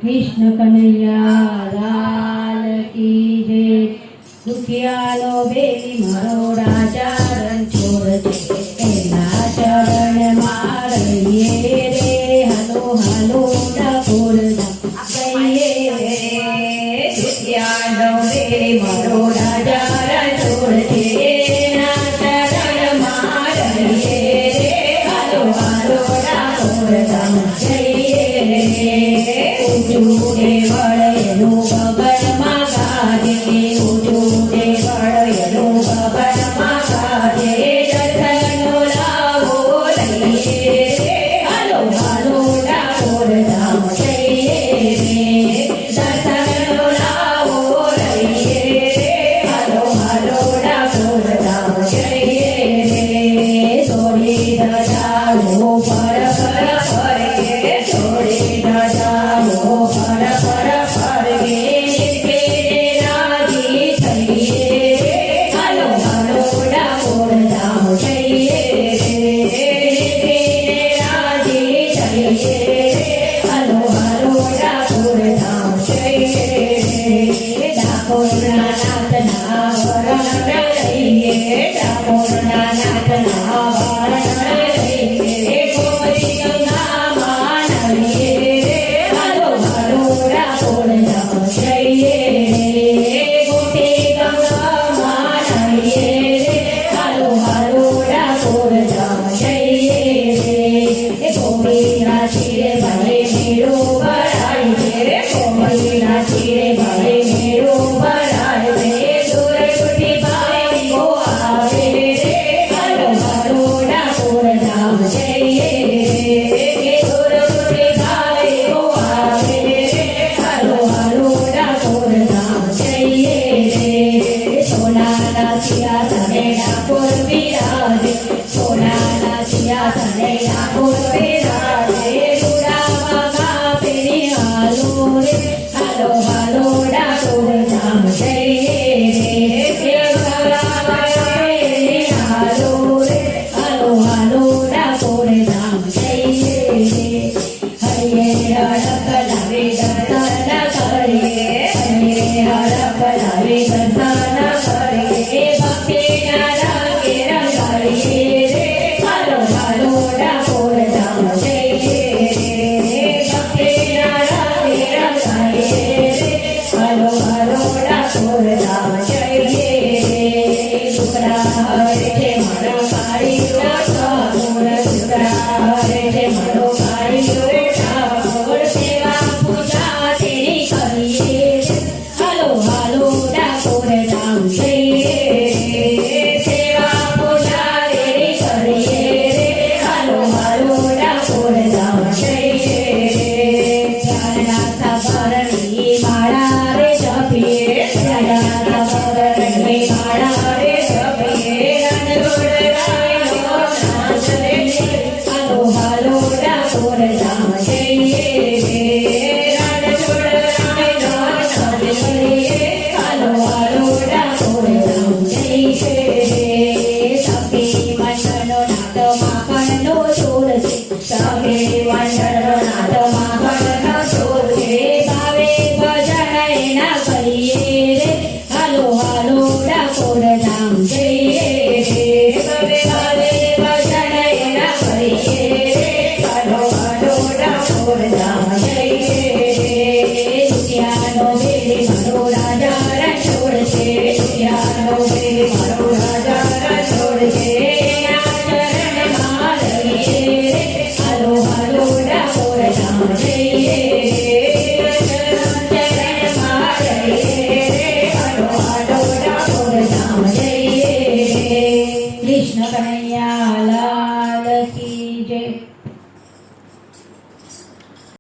कृष्ण कन्हैया लाल की जय। दुखियालो बेली मारो राजा रणछोड़ छे एना चरण मां रहीए रे। हालो हालो ડાકોર ધામ જઈએ રે। दुखियालो बेली मारो राजा रणछोड़ छे एना चरण मां रहीए रे। हालो हालो ડાકોર ધામ જઈએ રે। ઊંચું વળેલું ગગનમાં ગાજે, ઊંચું વળેલું ગગનમાં ગાજે, દર્શનનો લાવો લઈએ રે। હાલો હાલો ડાકોર ધામ જઈએ રે। દર્શનનો લાવો લઈએ રે। હાલો હાલો ડાકોર ધામ જઈએ રે। છોડી ધજાઓ પર પર ફરે, છોડી ધજાઓ પર પર ફરે, નિત્ય રાજી થઈએ રે। હાલો હાલો ડાકોર ધામ જઈએ રે। નિત્ય રાજી થઈએ રે। હાલો હાલો ડાકોર ધામ જઈએ રે। ડાકોરના નાથના વરણ લઈએ, ડાકોરના નાથના વરણ લઈએ, ગોમતી ગંગામાં નહીએ રે। હાલો હાલો ડાકોર ધામ જઈએ રે। ગોમતી ગંગામાં નહીએ રે। હાલો હાલો ડાકોર ધામ જઈએ રે। ગોપીના શિરે ભલે મેળો ભરાય છે, ગોપીના શિરે ભલે મેળો ભરાય છે, દૂર છૂટી ભાઈઓ આવે રે। હાલો હાલો ડાકોર ધામ જઈએ રે। દૂર છૂટી ભાઈઓ આવે રે। હાલો હાલો ડાકોર ધામ જઈએ રે। સોનાના સિંહાસને ડાકોર બિરાજે, સોનાના સિંહાસને ડાકોર બિરાજે, રૂડામાં કાપીને હાલો રે। હાલો હાલો ડાકોર ધામ જઈએ રે। રૂડામાં કાપીને હાલો રે। હાલો હાલો ડાકોર ધામ જઈએ રે। હરિયે હડપ લાવે દર્શન કરીએ, હરિયે હડપ લાવે દર્શન કરીએ, ભક્તિના રંગે રંગાઈએ રે। હાલો હાલો ડાકોર ધામ જઈએ રે। ભક્તિના રંગે રંગાઈએ રે। હાલો હાલો ડાકોર ધામ જઈએ રે। શુક્રા હરે છે મારો કાળીયો ઠાકોર, શુક્રા હરે છે મારો કાળીયો ઠાકોર, સેવા પૂજા તેરી કરીએ રે। હાલો હાલો ડાકોર ધામ જઈએ રે। સેવા પૂજા તેરી કરીએ રે। હાલો હાલો ડાકોર ધામ જઈએ રે। જ્ઞાનના સાગરની માળા રે જપીએ, જ્ઞાનના સાગરની માળા રે જપીએ, રણછોડ રાયનો નાચ લઈએ। હાલો હાલો ડાકોર ધામ જઈએ રે। રણછોડ રાયનો નાચ લઈએ। હાલો હાલો ડાકોર ધામ જઈએ રે। સખી મંડળનો નાદ માખણનો છોડ છે, સખી મંડળનો નાદ માખણનો છોડ છે, ભાવે ભજન એના કરીએ રે। હાલો હાલો ડાકોર ધામ જઈએ રે। ભાવે ભાવે ભજન એના કરીએ રે। હાલો હાલો ડાકોર ધામ જઈએ રે। દુખિયાનો બેલી મારો રાજા રણછોડ છે, દુખિયાનો બેલી મારો રાજા રણછોડ છે, એના ચરણમાં રહીએ રે। હાલો હાલો ડાકોર ધામ જઈએ રે। ચરણમાં રહીએ રે। હાલો હાલો ડાકોર ધામ જઈએ રે। કૃષ્ણ કનૈયા